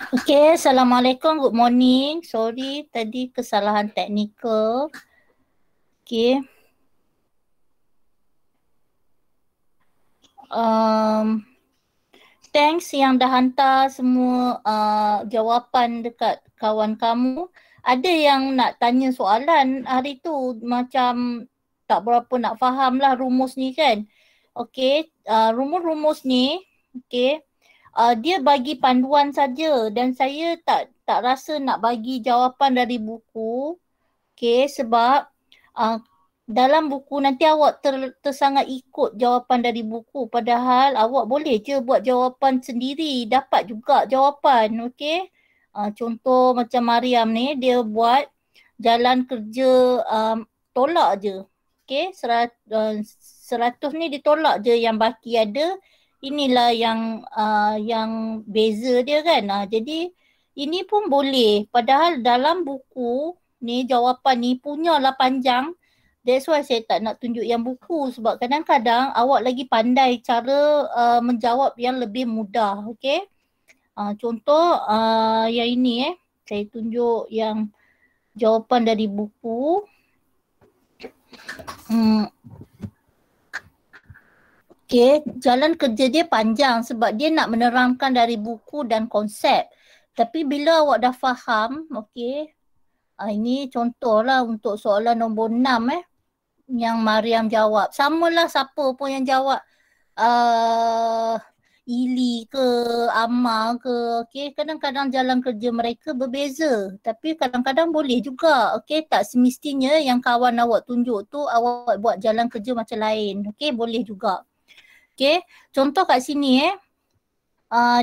Okay, Assalamualaikum, good morning. Sorry, tadi kesalahan teknikal. Okay. Thanks yang dah hantar semua jawapan dekat kawan kamu. Ada yang nak tanya soalan hari tu macam tak berapa nak faham lah rumus ni kan. Okay, rumus-rumus ni, okay, dia bagi panduan saja dan saya tak rasa nak bagi jawapan dari buku. Okay, sebab dalam buku nanti awak tersangat ikut jawapan dari buku. Padahal awak boleh je buat jawapan sendiri. Dapat juga jawapan. Okay. Contoh macam Mariam ni, dia buat jalan kerja tolak je. Okay. 100 ni ditolak je, yang baki ada. Inilah yang beza dia kan. Jadi ini pun boleh. Padahal dalam buku ni jawapan ni punyalah panjang. That's why saya tak nak tunjuk yang buku sebab kadang-kadang awak lagi pandai cara menjawab yang lebih mudah. Okay. Contoh yang ini saya tunjuk yang jawapan dari buku. Okay, jalan kerja dia panjang sebab dia nak menerangkan dari buku dan konsep. Tapi bila awak dah faham, okay, ini contohlah untuk soalan nombor 6 yang Mariam jawab. Samalah siapa pun yang jawab. Ili ke, Amma ke, okay. Kadang-kadang jalan kerja mereka berbeza. Tapi kadang-kadang boleh juga, okay. Tak semestinya yang kawan awak tunjuk tu awak buat jalan kerja macam lain. Okay, boleh juga. Okay, contoh kat sini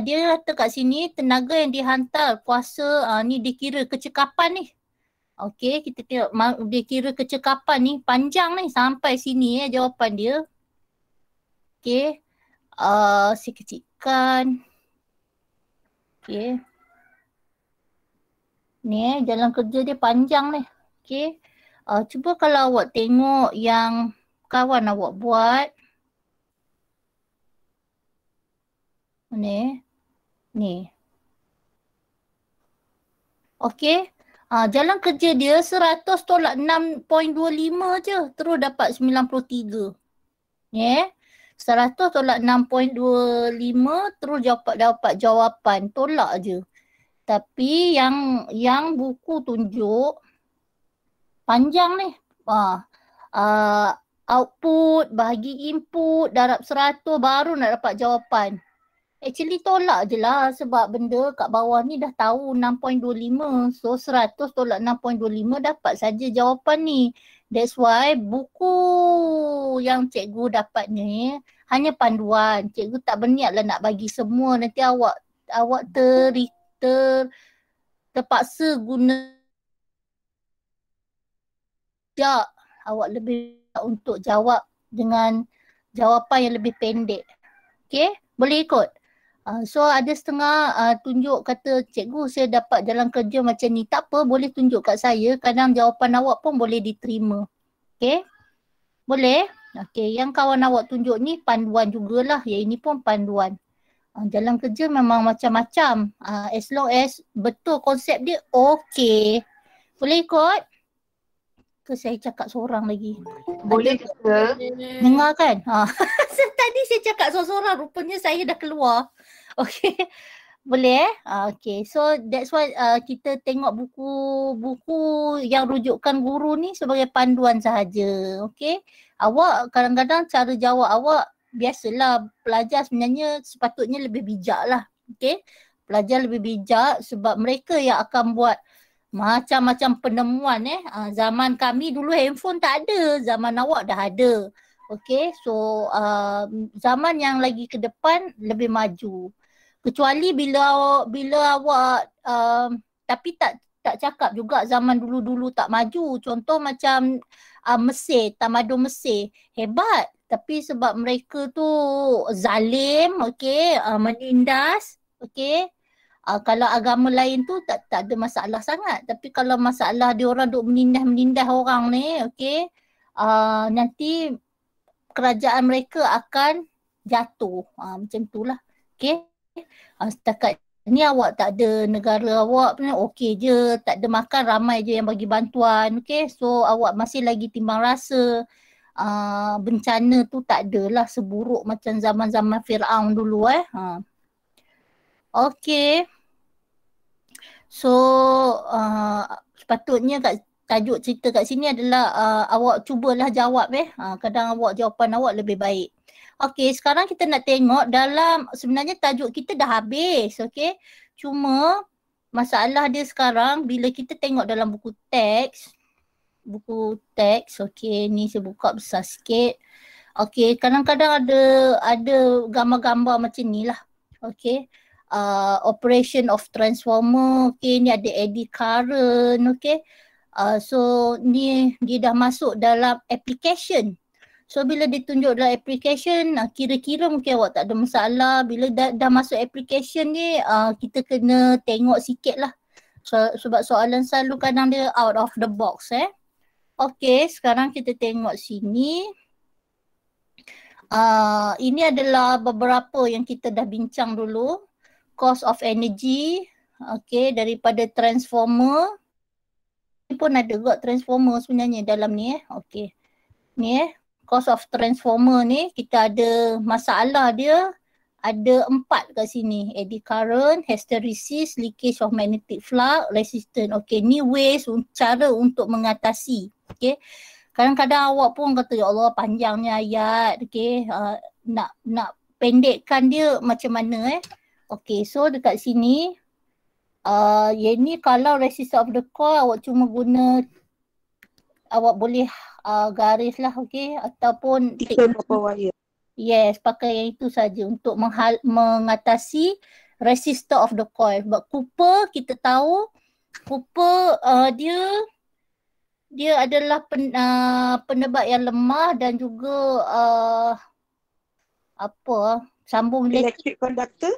dia kata kat sini tenaga yang dihantar kuasa ni dikira kecekapan ni. Okey, kita tengok dia kira kecekapan ni panjang ni sampai sini jawapan dia. Okey. Saya kecilkan. Okey. Ni jalan kerja dia panjang ni. Okey. Cuba kalau awak tengok yang kawan awak buat. Ni. Okey. Jalan kerja dia 100 tolak 6.25 je. Terus dapat 93. Ya. 100 tolak 6.25 terus dapat jawapan. Tolak je. Tapi yang buku tunjuk panjang ni. Output, bahagi input, darab 100 baru nak dapat jawapan. Actually tolak je lah sebab benda kat bawah ni dah tahu 6.25. So 100 tolak 6.25 dapat saja jawapan ni. That's why buku yang cikgu dapat ni hanya panduan. Cikgu tak berniat lah nak bagi semua. Nanti awak terpaksa guna tak. Awak lebih untuk jawab dengan jawapan yang lebih pendek. Okay, boleh ikut? So ada setengah tunjuk kata cikgu saya dapat jalan kerja macam ni. Tak apa, boleh tunjuk kat saya. Kadang jawapan awak pun boleh diterima. Okay, boleh? Okay, yang kawan awak tunjuk ni panduan jugalah. Yang ini pun panduan. Jalan kerja memang macam-macam. As long as betul konsep dia, okay. Boleh ikut? Ke saya cakap seorang lagi? Boleh juga. Dengar kan? Tadi saya cakap seorang-seorang, rupanya saya dah keluar. Okay, boleh okay, so that's why kita tengok buku yang rujukan guru ni sebagai panduan sahaja. Okay, awak kadang-kadang cara jawab awak biasalah, pelajar sebenarnya sepatutnya lebih bijak lah. Okay, pelajar lebih bijak sebab mereka yang akan buat macam-macam penemuan zaman kami dulu handphone tak ada, zaman awak dah ada. Okay, so zaman yang lagi ke depan lebih maju. Kecuali bila awak tapi tak cakap juga zaman dulu-dulu tak maju. Contoh macam Mesir, tamadun Mesir hebat, tapi sebab mereka tu zalim, okay, menindas, okay. Kalau agama lain tu tak ada masalah sangat. Tapi kalau masalah dia orang duk menindas orang ni, okay, nanti kerajaan mereka akan jatuh. Macam itulah. Okay. Setakat Ni awak tak ada negara awak punya okey je, tak ada makan, ramai je yang bagi bantuan. Okay, so awak masih lagi timbang rasa bencana tu tak adalah seburuk macam zaman-zaman Firaun dulu Okay. So sepatutnya tajuk cerita kat sini adalah awak cubalah jawab kadang jawapan awak lebih baik. Okay, sekarang kita nak tengok dalam, sebenarnya tajuk kita dah habis, okay. Cuma masalah dia sekarang bila kita tengok dalam buku teks, okay, ni saya buka besar sikit. Okay, kadang-kadang ada gambar-gambar macam ni lah, okay. Operation of Transformer, okay, ni ada eddy current, okay. So ni dia dah masuk dalam application. So bila ditunjuk dalam application, kira-kira mungkin awak tak ada masalah. Bila dah masuk application ni, kita kena tengok sikit lah. Sebab soalan selalu kadang dia out of the box Okay, sekarang kita tengok sini. Ini adalah beberapa yang kita dah bincang dulu. Cost of energy, okay, daripada transformer. Ini pun ada juga transformer sebenarnya dalam ni okay. Ni cost of transformer ni kita ada masalah dia. Ada 4 kat sini. Eddy current, hysteresis, leakage of magnetic flux, resistance. Okay, ni ways, cara untuk mengatasi. Okay. Kadang-kadang awak pun kata, ya Allah panjangnya ayat. Okay. Nak pendekkan dia macam mana Okay, so dekat sini. Yang ni kalau resistance of the coil awak cuma guna, awak boleh garis lah, okay, ataupun copper wire. Yes, pakai yang itu saja untuk mengatasi resistor of the coil. Sebab Cooper kita tahu, Cooper dia adalah penebat yang lemah dan juga sambung electric conductor.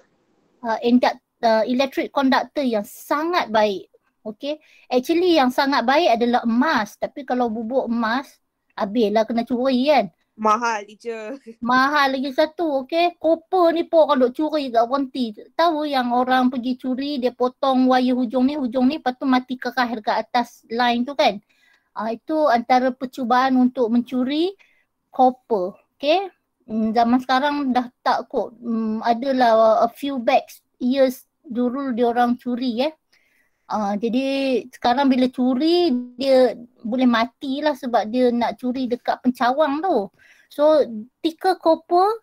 Electric conductor yang sangat baik. Okay, actually yang sangat baik adalah emas. Tapi kalau bubuk emas, habislah kena curi kan. Mahal je. Mahal lagi satu, okay. Copper ni pun kalau curi kat warranty. Tahu yang orang pergi curi, dia potong wire hujung ni, lepas tu mati kerah dekat atas line tu kan. Itu antara percubaan untuk mencuri copper, okay. Zaman sekarang dah tak kot. Adalah a few years dulu dia orang curi jadi sekarang bila curi dia boleh matilah sebab dia nak curi dekat pencawang tu. So thicker copper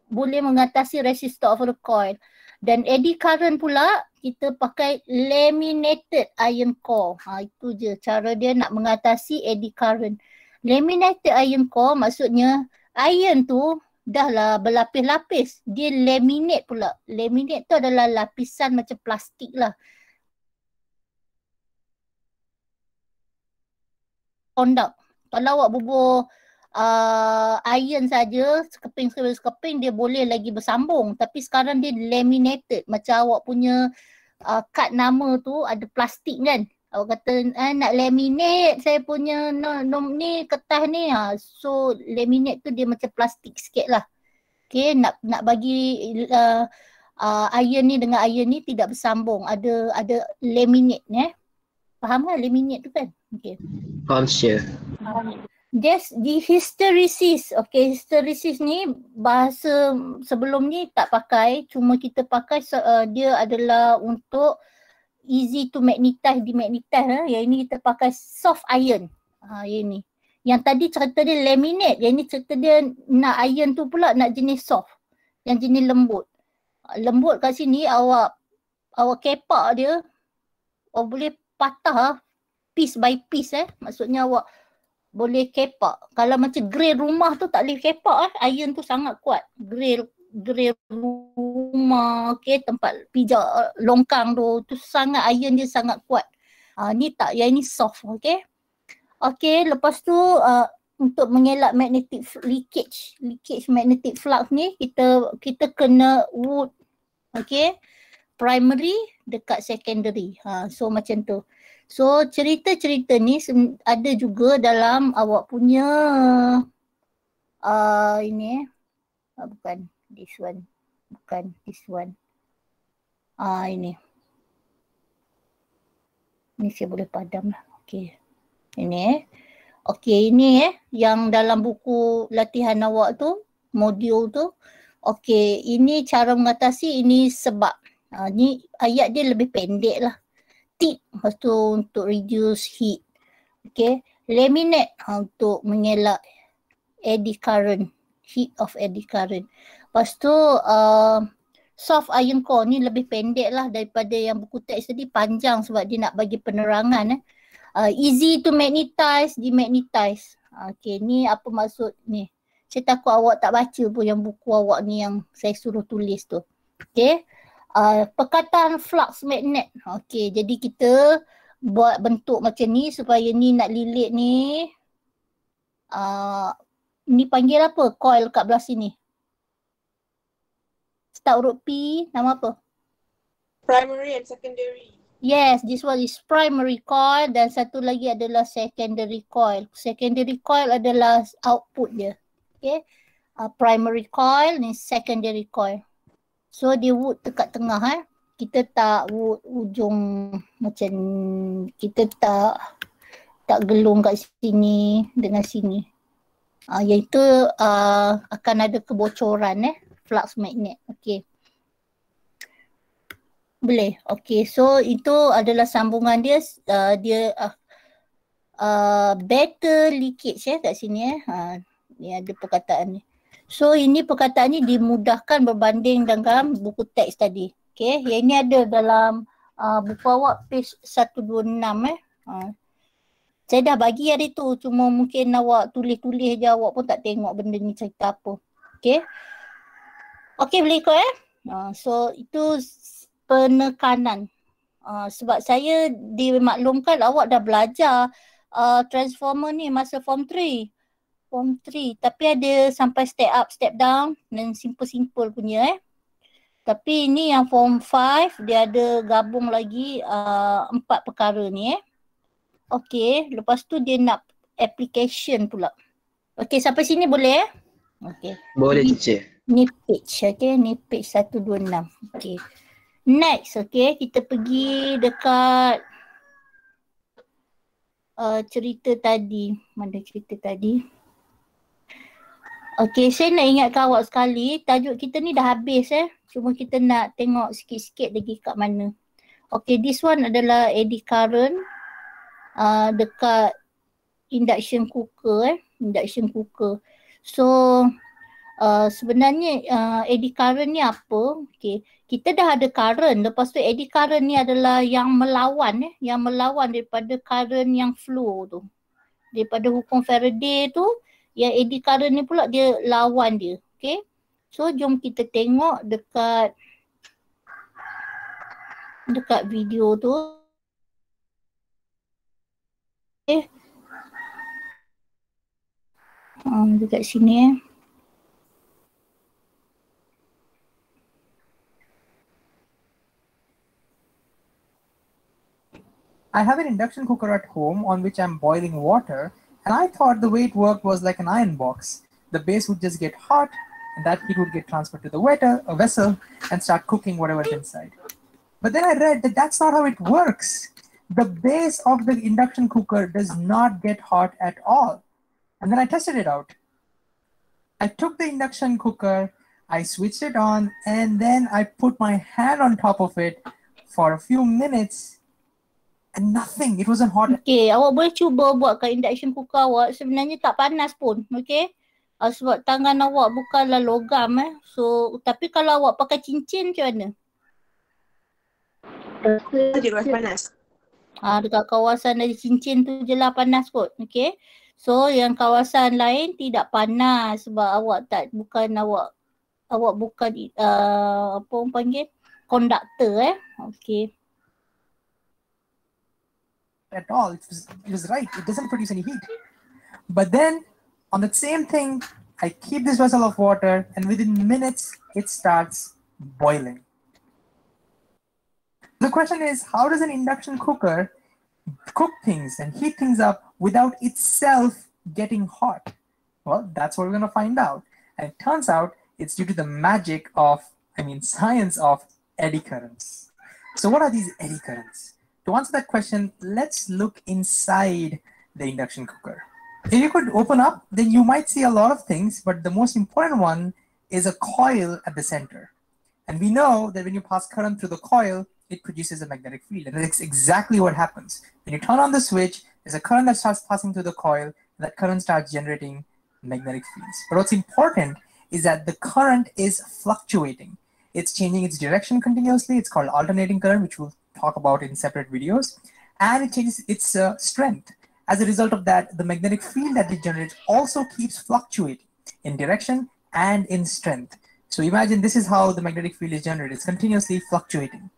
boleh mengatasi resistor of the coil. Dan eddy current pula kita pakai laminated iron core. Itu je cara dia nak mengatasi eddy current. Laminated iron core maksudnya iron tu dah lah berlapis-lapis. Dia laminate pula. Laminate tu adalah lapisan macam plastik lah. Conduct. Kalau awak bubur iron saja, sekeping dia boleh lagi bersambung. Tapi sekarang dia laminated. Macam awak punya kad nama tu ada plastik kan. Awak kata nak laminate saya punya ni kertas ni. So laminate tu dia macam plastik sikit lah. Okay, nak bagi iron ni dengan iron ni tidak bersambung. Ada laminate Faham kan laminate tu kan? Okay. Conscious. Di hysteresis. Okay, hysteresis ni bahasa sebelum ni tak pakai. Cuma kita pakai dia adalah untuk easy to magnetize, demagnetize. Yang ini kita pakai soft iron. Yang ni. Yang tadi cerita dia laminate. Yang ni cerita dia nak iron tu pula nak jenis soft. Yang jenis lembut. Lembut kat sini awak kepak dia. Awak boleh patah piece by piece Maksudnya awak boleh kepak. Kalau macam grill rumah tu tak boleh kepak Iron tu sangat kuat. Grill rumah, okay, tempat pijak longkang tu sangat iron dia sangat kuat. Ni tak, yang ni soft, okay. Okay, lepas tu untuk mengelak magnetic leakage magnetic flux ni kita kena wood, okay, primary dekat secondary. So macam tu. So cerita-cerita ni ada juga dalam awak punya ini bukan this one. bukan this one. Ini. Ini saya boleh padam lah. Okey. Ini Okey, ini yang dalam buku latihan awak tu, modul tu. Okey, ini cara mengatasi, ini sebab. Ni ayat dia lebih pendek lah. Tip, lepas tu untuk reduce heat. Okey, laminate untuk mengelak eddy current, heat of eddy current. Lepas tu soft iron core ni lebih pendek lah daripada yang buku teks tadi, panjang sebab dia nak bagi penerangan. Easy to magnetize, demagnetize. Okay, ni apa maksud ni? Saya takut awak tak baca pun yang buku awak ni yang saya suruh tulis tu. Okay. Perkataan flux magnet. Okay, jadi kita buat bentuk macam ni supaya ni nak lilit ni. Ni panggil apa? Coil kat belah sini. Start huruf P, nama apa? Primary and secondary. Yes, this one is primary coil dan satu lagi adalah secondary coil. Secondary coil adalah output dia. Okay. Primary coil ni secondary coil. So dia wood dekat tengah Kita tak wood ujung macam kita tak gelung kat sini dengan sini. Iaitu akan ada kebocoran flux magnet. Okay. Boleh. Okay, so itu adalah sambungan dia. Dia better leakage kat sini ni ada perkataan ni. So ini perkataan ni dimudahkan berbanding dengan buku teks tadi. Okay, yang ini ada dalam buku awak page 126 Saya dah bagi hari tu, cuma mungkin awak tulis-tulis je, awak pun tak tengok benda ni cerita apa. Okay. Okay, boleh ikut so itu penekanan. Sebab saya dimaklumkan awak dah belajar transformer ni masa form 3. Tapi ada sampai step up, step down dan simple-simple punya Tapi ini yang form 5 dia ada gabung lagi 4 perkara ni Okey, lepas tu dia nak application pula. Okey, sampai sini boleh Okey. Boleh teacher. Ni page, ni page 126. Okey. Next, kita pergi dekat cerita tadi. Mana cerita tadi? Okey, saya nak ingatkan awak sekali, tajuk kita ni dah habis Cuma kita nak tengok sikit-sikit lagi kat mana. Okey, this one adalah eddy current dekat induction cooker induction cooker. So sebenarnya eddy current ni apa? Okey, kita dah ada current, lepas tu eddy current ni adalah yang melawan yang melawan daripada current yang flow tu. Daripada hukum Faraday tu, yang eddy current ni pula dia lawan dia. Okey. So jom kita tengok dekat video tu. Dekat sini I have an induction cooker at home on which I'm boiling water, and I thought the way it worked was like an iron box. The base would just get hot, and that heat would get transferred to the vessel and start cooking whatever's inside. But then I read that that's not how it works. The base of the induction cooker does not get hot at all. And then I tested it out. I took the induction cooker, I switched it on, and then I put my hand on top of it for a few minutes, and nothing. It wasn't hot. Okay, awak boleh cuba buat kat induction cooker awak. Sebenarnya tak panas pun, okay? Sebab tangan awak bukanlah logam So, tapi kalau awak pakai cincin macam mana? Dia panas. Dekat kawasan dari cincin tu je lah panas kot, okay? So, yang kawasan lain tidak panas sebab awak bukan apa orang panggil? Konduktor Okay. At all. It was right. It doesn't produce any heat. But then on that same thing, I keep this vessel of water, and within minutes it starts boiling. The question is, how does an induction cooker cook things and heat things up without itself getting hot? Well, that's what we're going to find out. And it turns out it's due to the magic of science of eddy currents. So what are these eddy currents? To answer that question, let's look inside the induction cooker. If you could open up, then you might see a lot of things, but the most important one is a coil at the center. And we know that when you pass current through the coil, it produces a magnetic field. And that's exactly what happens. When you turn on the switch, there's a current that starts passing through the coil, and that current starts generating magnetic fields. But what's important is that the current is fluctuating. It's changing its direction continuously. It's called alternating current, which we'll talk about in separate videos. And it changes its strength. As a result of that, the magnetic field that it generates also keeps fluctuating in direction and in strength. So imagine this is how the magnetic field is generated. It's continuously fluctuating.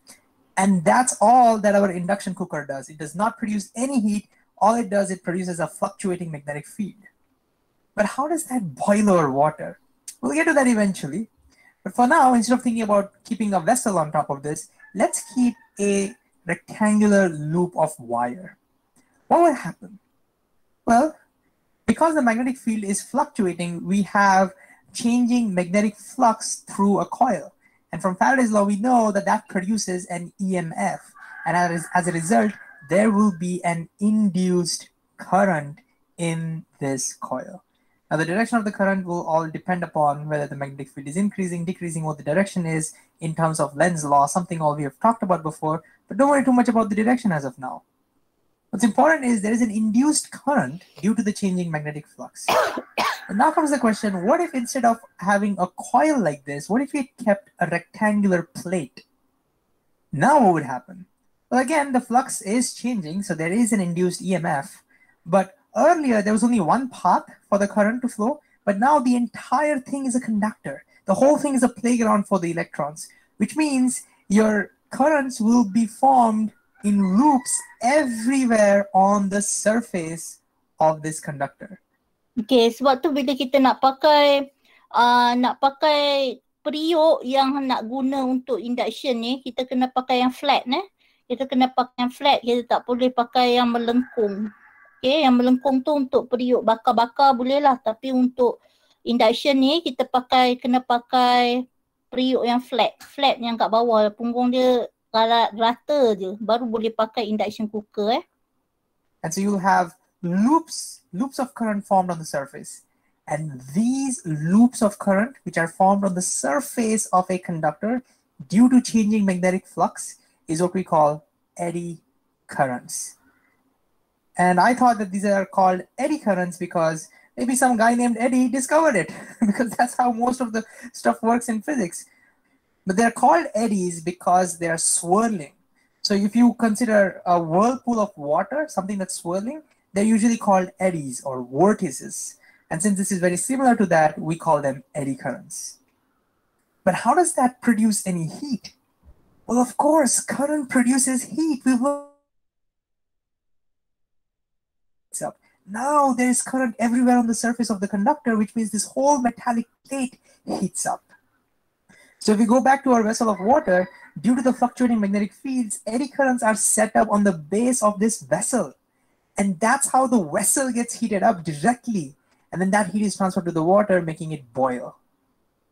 And that's all that our induction cooker does. It does not produce any heat. All it does, it produces a fluctuating magnetic field. But how does that boil our water? We'll get to that eventually. But for now, instead of thinking about keeping a vessel on top of this, let's keep a rectangular loop of wire. What will happen? Well, because the magnetic field is fluctuating, we have changing magnetic flux through a coil. And from Faraday's law, we know that that produces an EMF. And as a result, there will be an induced current in this coil. Now, the direction of the current will all depend upon whether the magnetic field is increasing, decreasing, what the direction is in terms of Lenz's law, something all we have talked about before. But don't worry too much about the direction as of now. What's important is there is an induced current due to the changing magnetic flux. And now comes the question, what if instead of having a coil like this, what if we kept a rectangular plate? Now what would happen? Well, again, the flux is changing, so there is an induced EMF. But earlier, there was only one path for the current to flow, but now the entire thing is a conductor. The whole thing is a playground for the electrons, which means your currents will be formed in loops everywhere on the surface of this conductor. Okay, sebab tu bila kita nak pakai periuk yang nak guna untuk induction ni, kita kena pakai yang flat Kita kena pakai yang flat, kita tak boleh pakai yang melengkung. Okay, yang melengkung tu untuk periuk bakar-bakar boleh lah, tapi untuk induction ni kita kena pakai periuk yang flat yang kat bawah, punggung dia rata je, baru boleh pakai induction cooker. And so you'll have loops of current formed on the surface. And these loops of current, which are formed on the surface of a conductor due to changing magnetic flux, is what we call eddy currents. And I thought that these are called eddy currents because maybe some guy named Eddy discovered it, because that's how most of the stuff works in physics. But they're called eddies because they're swirling. So if you consider a whirlpool of water, something that's swirling, they're usually called eddies or vortices. And since this is very similar to that, we call them eddy currents. But how does that produce any heat? Well, of course, current produces heat. Now there's current everywhere on the surface of the conductor, which means this whole metallic plate heats up. So if we go back to our vessel of water, due to the fluctuating magnetic fields, eddy currents are set up on the base of this vessel. And that's how the vessel gets heated up directly. And then that heat is transferred to the water, making it boil.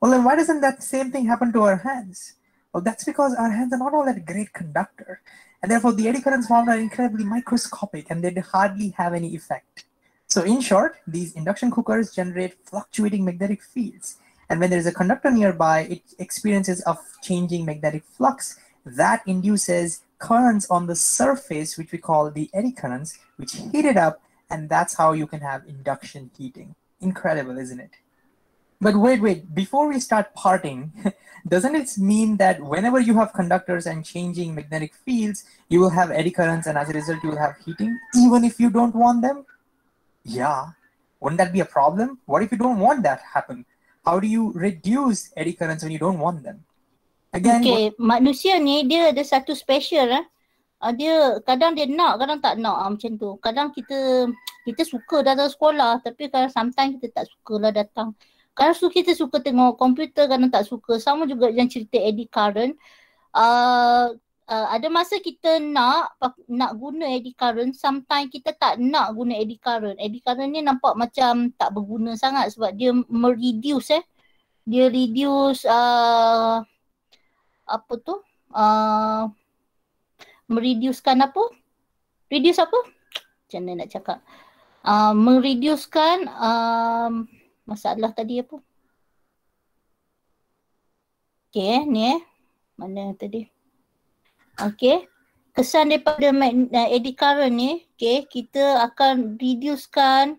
Well, then why doesn't that same thing happen to our hands? Well, that's because our hands are not all that great conductor. And therefore, the eddy currents formed are incredibly microscopic and they hardly have any effect. So in short, these induction cookers generate fluctuating magnetic fields. And when there's a conductor nearby, it experiences a changing magnetic flux that induces currents on the surface, which we call the eddy currents, which heat it up, and that's how you can have induction heating. Incredible, isn't it? But wait, before we start parting, doesn't it mean that whenever you have conductors and changing magnetic fields, you will have eddy currents, and as a result, you will have heating, even if you don't want them? Yeah. Wouldn't that be a problem? What if you don't want that to happen? How do you reduce eddy currents when you don't want them? Again, manusia ni dia ada satu special dia kadang dia nak, kadang tak nak macam tu. Kadang kita suka datang sekolah, tapi kadang sometimes kita tak suka lah datang. Kadang kita suka tengok komputer, kadang tak suka. Sama juga yang cerita eddy current. Ada masa kita nak guna eddy current, sometimes kita tak nak guna eddy current. Eddy current ni nampak macam tak berguna sangat sebab dia mereduce dia reduce apa tu? Mereducekan apa? Reduce apa? Macam mana nak cakap? Mereducekan masalah tadi apa? Okay, ni mana tadi? Okay. Kesan daripada eddy current ni, okay, kita akan reducekan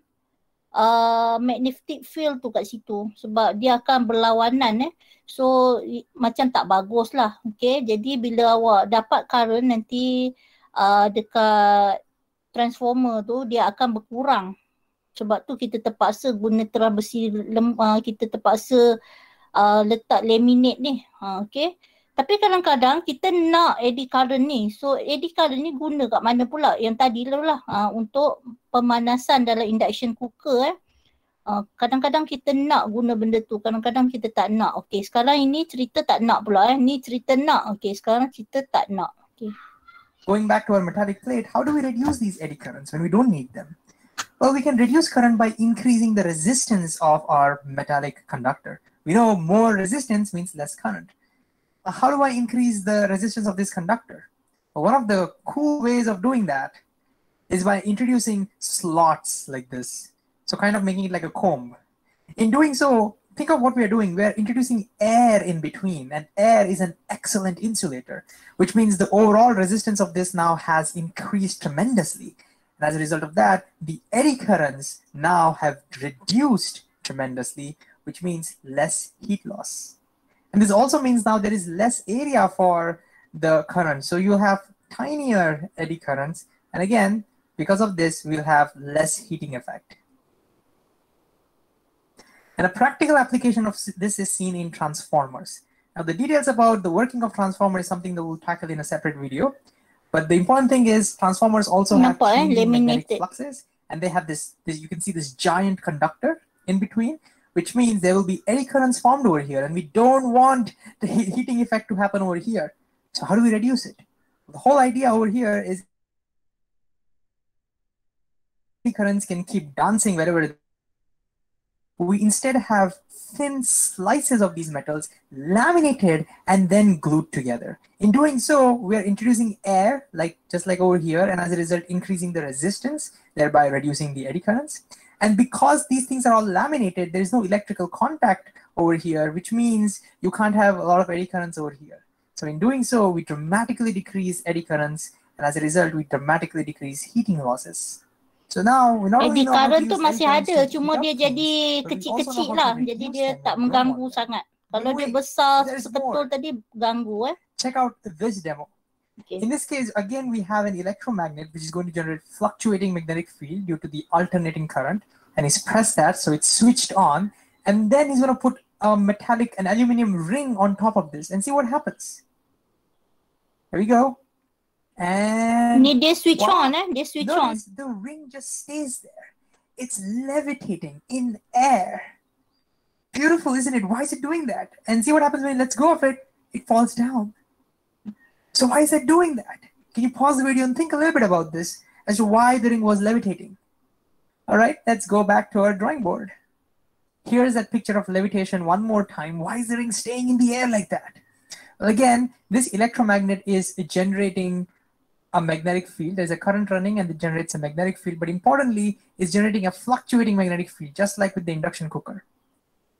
magnetic field tu kat situ sebab dia akan berlawanan so macam tak bagus lah. Okay, jadi bila awak dapat current nanti dekat transformer tu dia akan berkurang sebab tu kita terpaksa guna terang besi kita terpaksa letak laminate ni. Okay. Tapi kadang-kadang kita nak eddy current ni. So eddy current ni guna kat mana pula? Yang tadi lah untuk pemanasan dalam induction cooker. Kadang-kadang kita nak guna benda tu. Kadang-kadang kita tak nak. Okay, sekarang ini cerita tak nak pula. Ni cerita nak. Okay, sekarang cerita tak nak. Okay. Going back to our metallic plate, how do we reduce these eddy currents when we don't need them? Well, we can reduce current by increasing the resistance of our metallic conductor. We know more resistance means less current. How do I increase the resistance of this conductor? Well, one of the cool ways of doing that is by introducing slots like this. So kind of making it like a comb. In doing so, think of what we are doing. We are introducing air in between, and air is an excellent insulator, which means the overall resistance of this now has increased tremendously. And as a result of that, the eddy currents now have reduced tremendously, which means less heat loss. And this also means now there is less area for the current. So you have tinier eddy currents. And again, because of this, we'll have less heating effect. And a practical application of this is seen in transformers. Now the details about the working of transformer is something that we'll tackle in a separate video. But the important thing is transformers also have changing magnetic fluxes. And they have this, you can see this giant conductor in between, which means there will be eddy currents formed over here, and we don't want the heating effect to happen over here. So how do we reduce it? The whole idea over here is eddy currents can keep dancing wherever we instead have thin slices of these metals laminated and then glued together. In doing so, we are introducing air, just like over here, and as a result, increasing the resistance, thereby reducing the eddy currents. And because these things are all laminated, there is no electrical contact over here, which means you can't have a lot of eddy currents over here. So in doing so, we dramatically decrease eddy currents, and as a result, we dramatically decrease heating losses. So now we not only know how to use tu masih ada, cuma dia jadi kecil-kecil lah, jadi dia tak mengganggu sangat. Kalau dia besar seketul tadi ganggu. Check out this demo. Okay. In this case, again, we have an electromagnet which is going to generate fluctuating magnetic field due to the alternating current. And he's pressed that, so it's switched on. And then he's going to put an aluminum ring on top of this and see what happens. There we go. And they switch on, they switch on. The ring just stays there. It's levitating in air. Beautiful, isn't it? Why is it doing that? And see what happens when it lets go of it. It falls down. So why is it doing that? Can you pause the video and think a little bit about this as to why the ring was levitating? All right, let's go back to our drawing board. Here's that picture of levitation one more time. Why is the ring staying in the air like that? Well, again, this electromagnet is generating a magnetic field. There's a current running and it generates a magnetic field, but importantly, it's generating a fluctuating magnetic field, just like with the induction cooker.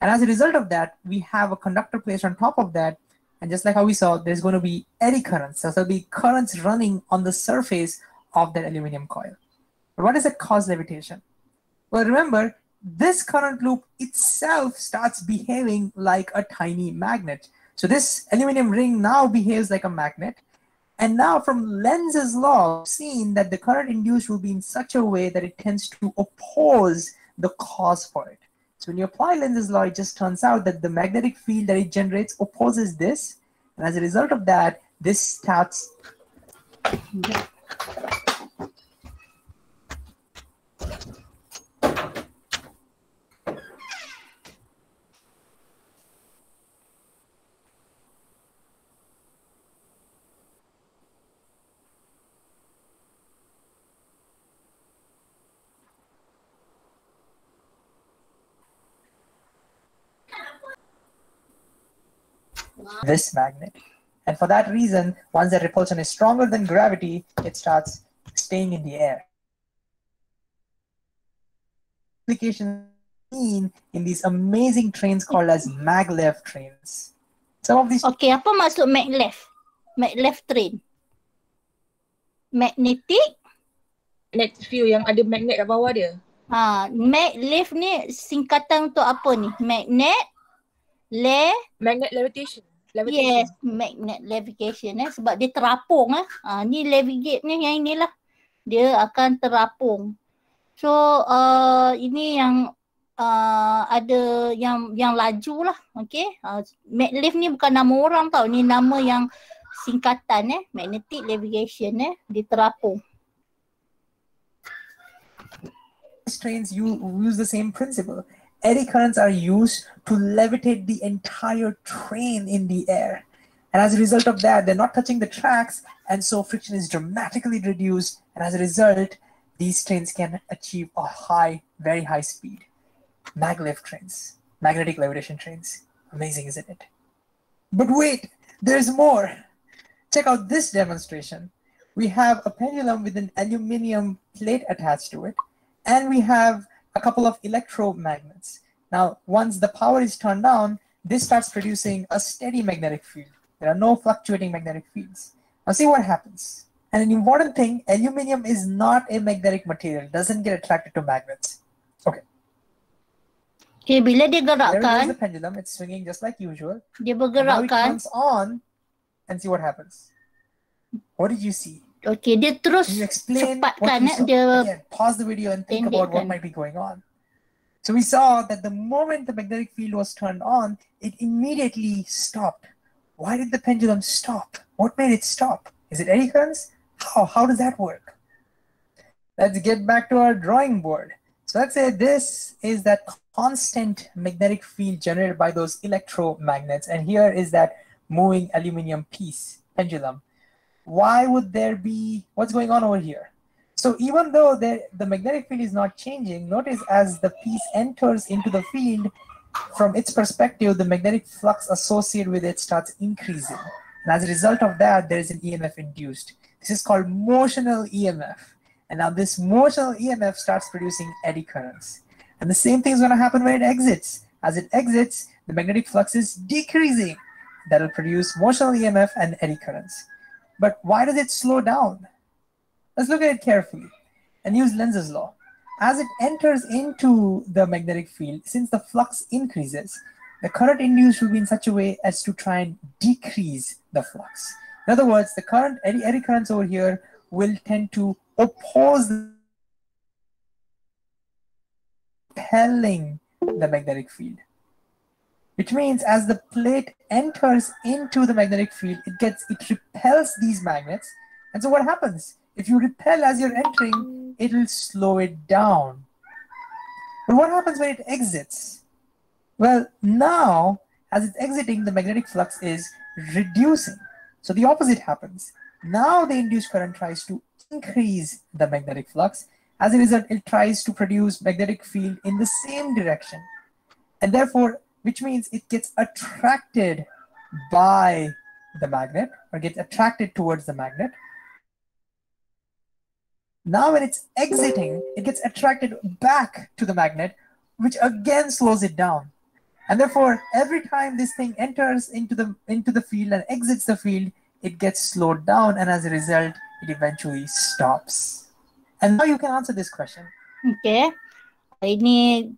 And as a result of that, we have a conductor placed on top of that. And just like how we saw, there's going to be eddy currents. So there'll be currents running on the surface of that aluminum coil. But what does it cause levitation? Well, remember, this current loop itself starts behaving like a tiny magnet. So this aluminum ring now behaves like a magnet. And now from Lenz's law, we've seen that the current induced will be in such a way that it tends to oppose the cause for it. So when you apply Lenz's law, it just turns out that the magnetic field that it generates opposes this. And as a result of that, this starts this magnet. And for that reason, once the repulsion is stronger than gravity, it starts staying in the air. Application seen in these amazing trains called as maglev trains. Some of these Okay, apa maksud maglev? Maglev train. Magnetic. Magnet field yang ada magnet kat bawah dia. Maglev ni singkatan untuk apa ni? Magnet, Magnet levitation. yes, magnet levitation sebab dia terapung ni levigate ni yang inilah. Dia akan terapung. So ini yang ada yang laju lah, okay. Maglev ni bukan nama orang tau, ni nama yang singkatan magnetic levitation dia terapung. trains use the same principle. Eddy currents are used to levitate the entire train in the air. And as a result of that, they're not touching the tracks, and so friction is dramatically reduced. And as a result, these trains can achieve a very high speed. Maglev trains, magnetic levitation trains. Amazing, isn't it? But wait, there's more. Check out this demonstration. We have a pendulum with an aluminum plate attached to it, and we have a couple of electromagnets. Now, once the power is turned on, this starts producing a steady magnetic field. There are no fluctuating magnetic fields. Now see what happens. And an important thing, aluminum is not a magnetic material. It doesn't get attracted to magnets. Okay. Okay, bila dia There goes gerakkan, the pendulum. It's swinging just like usual. dia And now it bergerakkan. comes on, and see what happens. What did you see? Okay, dia terus Can you explain what cepatkan you saw? dia. Again, pause the video and think about what pendekkan. might be going on. So we saw that the moment the magnetic field was turned on, it immediately stopped. Why did the pendulum stop? What made it stop? Is it eddy currents? How does that work? Let's get back to our drawing board. So let's say this is that constant magnetic field generated by those electromagnets, and here is that moving aluminum piece, pendulum. Why would there be, what's going on over here? So even though the magnetic field is not changing, notice as the piece enters into the field, from its perspective, the magnetic flux associated with it starts increasing. And as a result of that, there is an EMF induced. This is called motional EMF. And now this motional EMF starts producing eddy currents. And the same thing is going to happen when it exits. As it exits, the magnetic flux is decreasing. That will produce motional EMF and eddy currents. But why does it slow down? Let's look at it carefully and use Lenz's law. As it enters into the magnetic field, since the flux increases, the current induced will be in such a way as to try and decrease the flux. In other words, the current eddy currents over here will tend to oppose repelling the magnetic field. Which means as the plate enters into the magnetic field, it repels these magnets. And so what happens? If you repel as you're entering, it will slow it down. But what happens when it exits? Well, now, as it's exiting, the magnetic flux is reducing. So the opposite happens. Now the induced current tries to increase the magnetic flux. As a result, it tries to produce magnetic field in the same direction. And therefore, which means it gets attracted by the magnet, or gets attracted towards the magnet. Now when it's exiting, it gets attracted back to the magnet, which again slows it down. And therefore, every time this thing enters into the field and exits the field, it gets slowed down, and as a result, it eventually stops. And now you can answer this question. Okay. Ini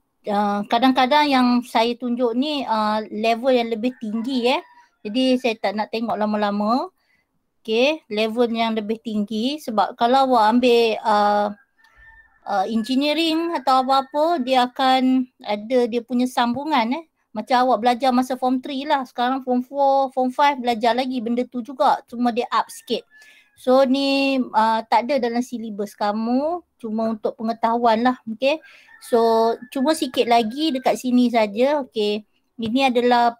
kadang-kadang yang saya tunjuk ni level yang lebih tinggi Jadi saya tak nak tengok lama-lama. Okay, level yang lebih tinggi sebab kalau awak ambil engineering atau apa-apa, dia akan ada dia punya sambungan Macam awak belajar masa form 3 lah. Sekarang form 4, form 5 belajar lagi benda tu juga. Cuma dia up sikit. So ni tak ada dalam silibus kamu. Cuma untuk pengetahuan lah. Okay. So cuma sikit lagi dekat sini saja. Okay. Ini adalah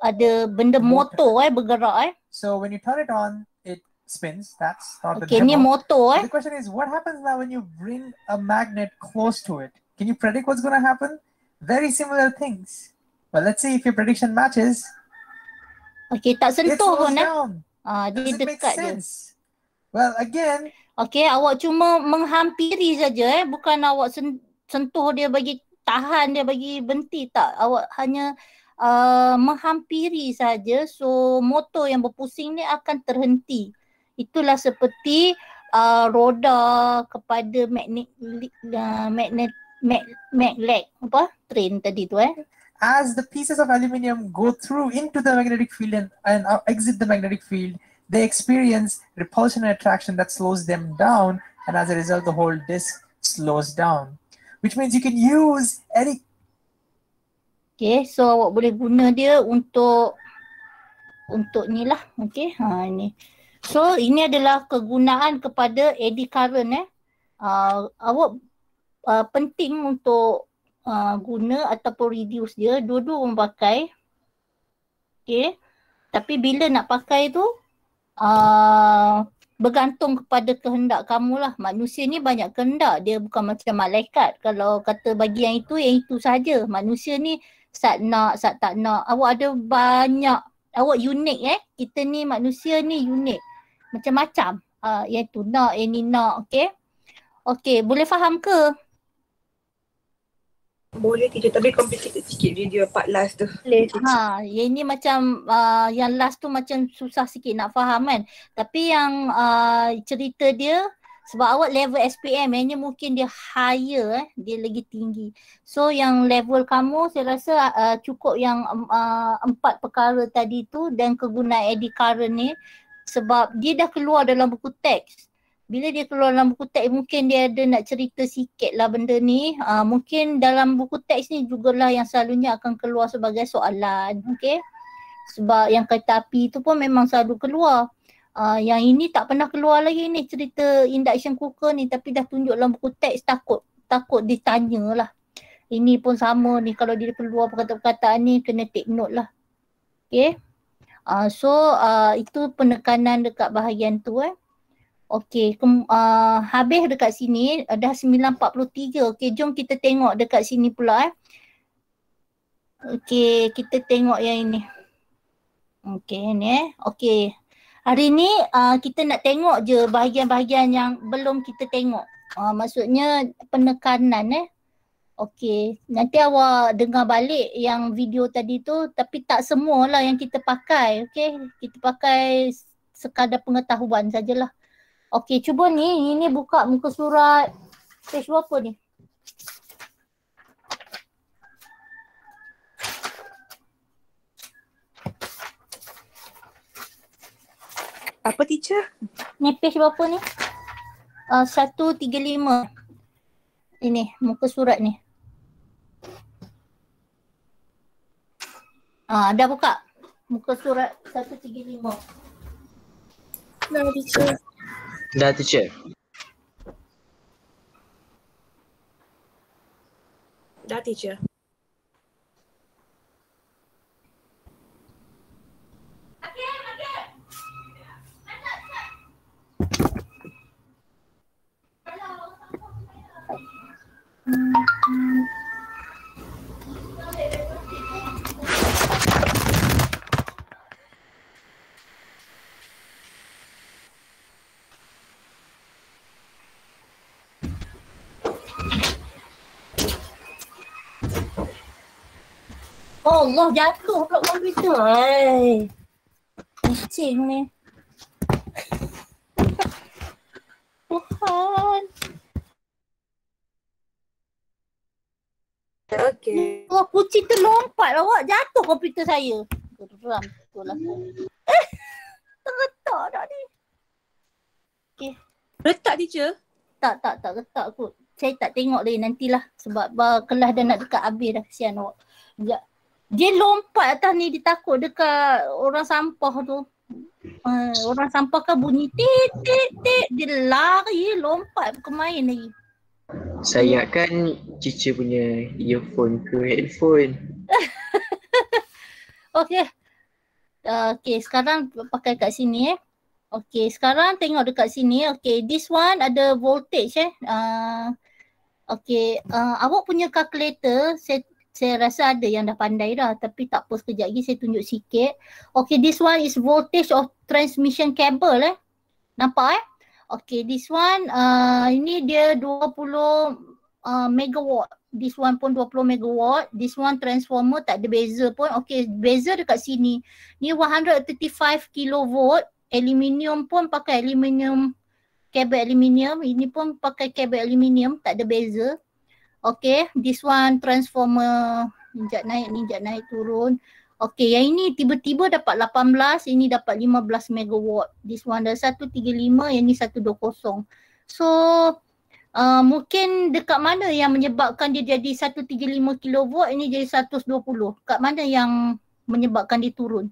ada benda motor bergerak So when you turn it on, it spins. That's not the Okay, ni demo. motor The question is, what happens now when you bring a magnet close to it? Can you predict what's going to happen? Very similar things. Well, let's see if your prediction matches. Okay, tak It sentuh slows pun down. Dia Does it make dekat je. sense? Well, again, Okay, awak cuma menghampiri saja bukan awak sentuh dia bagi tahan dia bagi berhenti tak. Awak hanya menghampiri saja, so motor yang berpusing ni akan terhenti. Itulah seperti roda kepada magnet train tadi tu as the pieces of aluminium go through into the magnetic field and exit the magnetic field, they experience repulsion and attraction that slows them down, and as a result, the whole disk slows down. Which means you can use any. Okay, so awak boleh guna dia untuk ni lah. Okay, ni. So ini adalah kegunaan kepada eddy current awak penting untuk guna ataupun reduce dia, dua-dua orang pakai. Okay. Tapi bila nak pakai tu bergantung kepada kehendak kamu lah. Manusia ni banyak kehendak, dia bukan macam malaikat. Kalau kata bagi yang itu saja. Manusia ni saat nak, saat tak nak. Awak ada banyak, awak unik Kita ni manusia ni unik. Macam-macam. Yang tu nak, yang ni nak. Okay. Okay, boleh faham ke? Boleh teacher, tapi complicated sikit video part last tu. Yang ni macam yang last tu macam susah sikit nak faham kan. Tapi yang cerita dia sebab awak level SPM yang ni mungkin dia higher dia lagi tinggi. So yang level kamu saya rasa cukup yang 4 perkara tadi tu dan kegunaan eddy current ni sebab dia dah keluar dalam buku teks. Bila dia keluar dalam buku teks mungkin dia ada nak cerita sikit lah benda ni. Mungkin dalam buku teks ni jugalah yang selalunya akan keluar sebagai soalan. Okay. Sebab yang kereta api tu pun memang selalu keluar. Yang ini tak pernah keluar lagi ni cerita induction cooker ni tapi dah tunjuk dalam buku teks takut ditanya lah. Ini pun sama ni kalau dia keluar perkataan-perkataan ni kena take note lah. Okay. So itu penekanan dekat bahagian tu Okey, habis dekat sini dah 9.43. Okey, jom kita tengok dekat sini pula Okey, kita tengok yang ini. Okey, ni Okey. Hari ni kita nak tengok je bahagian-bahagian yang belum kita tengok. Maksudnya penekanan Okey, nanti awak dengar balik yang video tadi tu tapi tak semualah yang kita pakai. Okey, kita pakai sekadar pengetahuan sajalah. Okey, cuba ni, ini buka muka surat page berapa ni? Apa teacher? Ni page berapa ni? 135. Ini muka surat ni. Dah buka muka surat 135. Nah, teacher. Dah teacher. Dah teacher. Allah, jatuh pula komputer. Kucing ni. Tuhan. Okay. Wah, kucing terlompat awak. Jatuh komputer saya. Geram betul lah. Terletak dah ni. Okay. Letak teacher? Tak letak kot. Saya tak tengok lagi nantilah. Sebab kelas dah nak dekat habis dah. Kesian awak. Dia lompat atas ni, dia takut dekat orang sampah tu. Orang sampah kan bunyi tit. Dia lari, lompat ke main lagi. Saya kan cici punya earphone ke headphone. Okay. Okay, sekarang pakai kat sini Okay, sekarang tengok dekat sini. Okay, this one ada voltage Okay, awak punya calculator Saya rasa ada yang dah pandai dah, tapi tak apa, sekejap lagi saya tunjuk sikit. Okay, this one is voltage of transmission cable Nampak Okay, this one ini dia 20 megawatt. This one pun 20 megawatt. This one transformer tak ada beza pun. Okay, beza dekat sini. Ni 135 kilovolt. Aluminium pun pakai aluminium, kabel aluminium. Ini pun pakai kabel aluminium, tak ada beza. Okay, this one transformer ninjak naik turun. Okay, yang ini tiba-tiba dapat 18, ini dapat 15 megawatt. This one dah 135, yang ni 120. So, mungkin dekat mana yang menyebabkan dia jadi 135 kilowatt, ini jadi 120. Kat mana yang menyebabkan dia turun?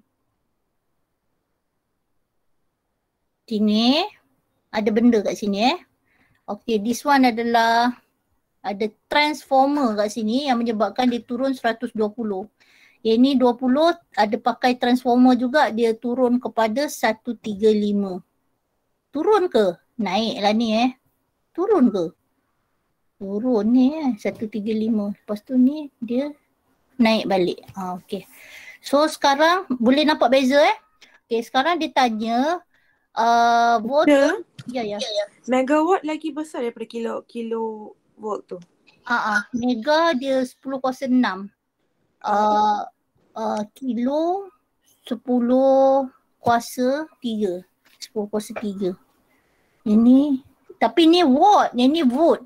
Sini, ada benda kat sini Okay, this one adalah ada transformer kat sini yang menyebabkan dia turun 120. Yang ni 20 ada pakai transformer juga, dia turun kepada 135. Turun ke? Naik lah ni Turun ke? Turun ni 135. Lepas tu ni dia naik balik. Okay. So sekarang boleh nampak beza Okay, sekarang dia tanya volt. Ya. Megawatt lagi besar daripada kilovolt tu. Mega dia 10 kuasa 6. Kilo 10 kuasa 3. 10 kuasa 3. Ini, tapi ni watt, yang ni volt.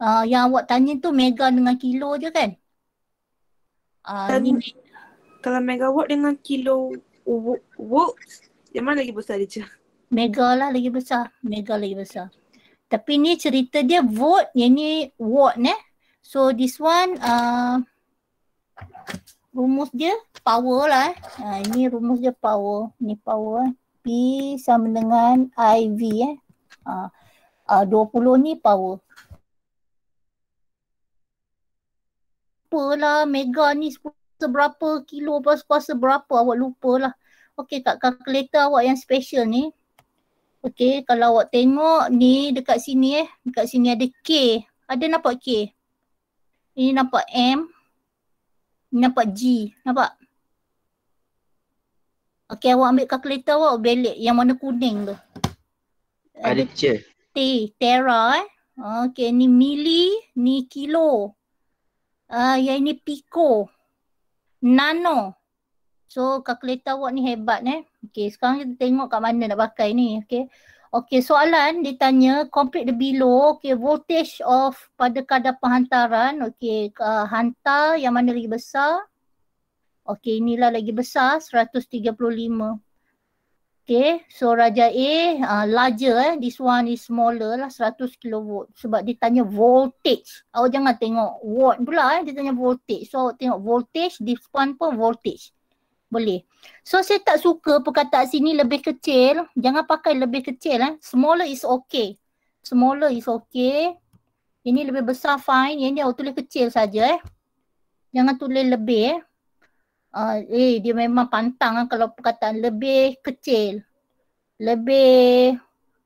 Yang awak tanya tu mega dengan kilo je kan? Kalau megawatt dengan kilo volt, yang mana lagi besar dia? Mega lah lagi besar. Mega lagi besar. Tapi ni cerita dia volt, yang ni watt So this one rumus dia power lah ini rumus dia power. Ni power P sama dengan IV 20 ni power. Apalah mega ni seberapa kilo kuasa berapa awak lupa lah. Okay, kat kalkulator awak yang special ni. Okay, kalau awak tengok ni dekat sini dekat sini ada K. Ada nampak K? Ini nampak M. Ini nampak G. Nampak? Okay, awak ambil kalkulator awak belik yang warna kuning tu. Ada teacher. Tera Okay, ni mili, ni kilo. Yang ini pico. Nano. So kalkulator awak ni hebat Okay, sekarang kita tengok kat mana nak pakai ni. Okay, soalan dia tanya complete the below. Okay, voltage of pada kadar penghantaran. Okay, hantar yang mana lagi besar? Okay, inilah lagi besar 135. Okay, so Raja A larger this one is smaller lah 100 kilovolt. Sebab dia tanya voltage. Awak jangan tengok watt pula dia tanya voltage. So awak tengok voltage, this one pun voltage. Boleh. So saya tak suka perkataan sini lebih kecil. Jangan pakai lebih kecil Smaller is okay. Smaller is okay. Ini lebih besar fine. Yang ni awak tulis kecil saja Jangan tulis lebih dia memang pantang kalau perkataan lebih kecil. Lebih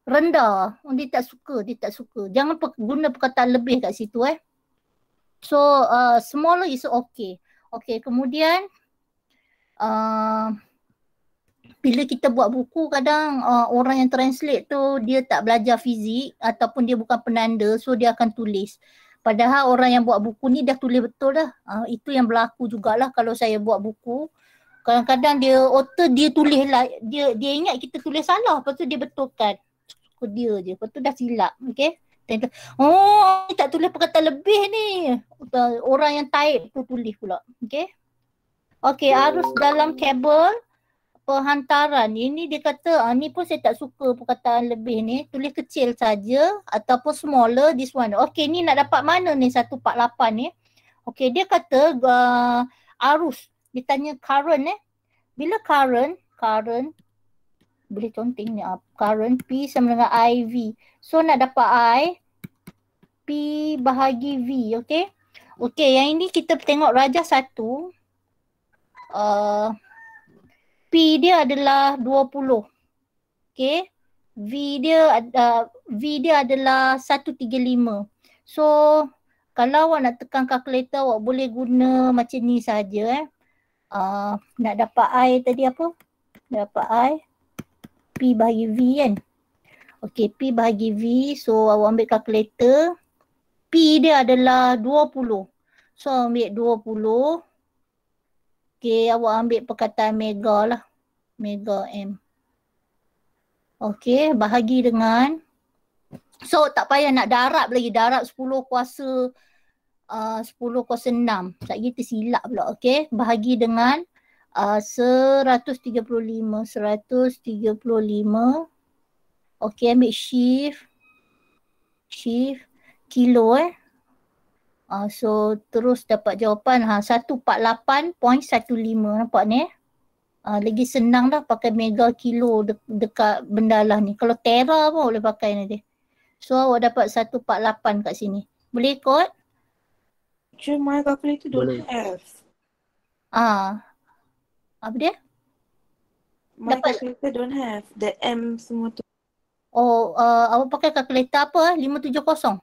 rendah. Dia tak suka. Jangan guna perkataan lebih kat situ So smaller is okay. Okay, kemudian bila kita buat buku kadang orang yang translate tu dia tak belajar fizik ataupun dia bukan penanda, so dia akan tulis. Padahal orang yang buat buku ni dah tulis betul dah. Itu yang berlaku jugalah kalau saya buat buku. Kadang-kadang author dia tulis lah, dia ingat kita tulis salah, lepas tu dia betulkan. Suka dia je, lepas tu dah silap. Okay. Oh, tak tulis perkataan lebih ni. Orang yang type tu tulis pula. Okay. Okay, arus dalam kabel penghantaran. Ini dia kata, ni pun saya tak suka perkataan lebih ni. Tulis kecil saja ataupun smaller this one. Okay, ni nak dapat mana ni 148 ni. Okay, dia kata arus. Dia tanya current Bila current boleh conteng ni. Current P sama dengan IV. So nak dapat I, P bahagi V. Okay. Okay, yang ini kita tengok Raja 1. P dia adalah 20. Okay. V dia adalah 135. So Kalau awak nak tekan kalkulator, awak boleh guna macam ni saja. Nak dapat I tadi apa? Nak dapat I. P bahagi V kan? Okay, P bahagi V. So, awak ambil kalkulator. P dia adalah 20. So, ambil 20. Okay, awak ambil perkataan mega lah. Mega M. Okay, bahagi dengan. So, tak payah nak darab lagi. Darab 10 kuasa 10 kuasa 6. Tak kita silap pula. Okay, bahagi dengan 135. 135. Okay, ambil shift. Shift. Kilo so, terus dapat jawapan 148.15. Nampak ni lagi senang dah pakai mega kilo dekat benda lah ni. Kalau tera pun boleh pakai nanti. So, awak dapat 148 kat sini. Boleh ikut? My calculator don't Boleh. have. Apa dia? My Dapat. calculator don't have. The M semua tu. Oh, awak pakai kalkulator apa? 570?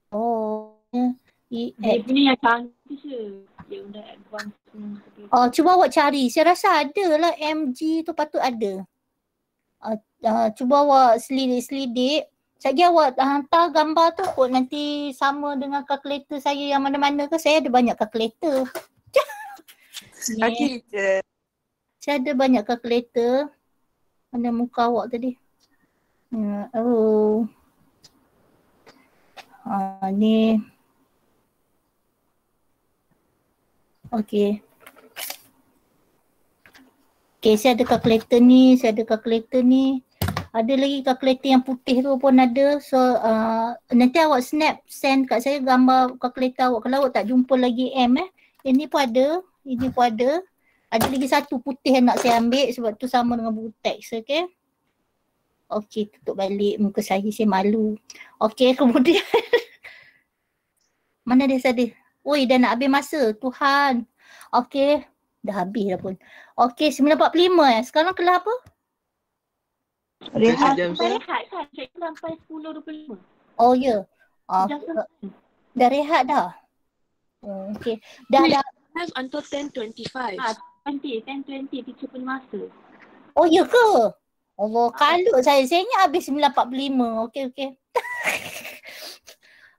Oh, Dia punya yang canggih je. Dia udah advance. cuba awak cari. Saya rasa ada lah MG tu, patut ada. Cuba awak selidik-selidik. Sekejap awak hantar gambar tu kot, nanti sama dengan kalkulator saya yang mana-mana ke. Saya ada banyak kalkulator. Okay, je. Saya ada banyak kalkulator. Mana muka awak tadi? Oh. Ni. Okay. Okay, saya ada kalkulator ni. Saya ada kalkulator ni. Ada lagi kalkulator yang putih tu pun ada. So, nanti awak snap, send kat saya gambar kalkulator awak. Kalau awak tak jumpa lagi M Ini pun ada. Ini pun ada. Ada lagi satu putih yang nak saya ambil sebab tu sama dengan buku teks. Okay. Okay, tutup balik muka saya malu. Okay, kemudian. Mana dia tadi? Oi, dah nak habis masa. Tuhan. Okay. Dah habis dah pun. Okay, 9.45 Sekarang kelas apa? Rehat. Sampai rehat kan? Cikgu sampai 10.25. Oh ya. Dah selesai. Dah rehat dah. Okay. Dah. Have until 10:25. 10:20 teacher punya masa. Oh ya ke? Allah, kalut saya. Saya ingat habis 9.45. Okay.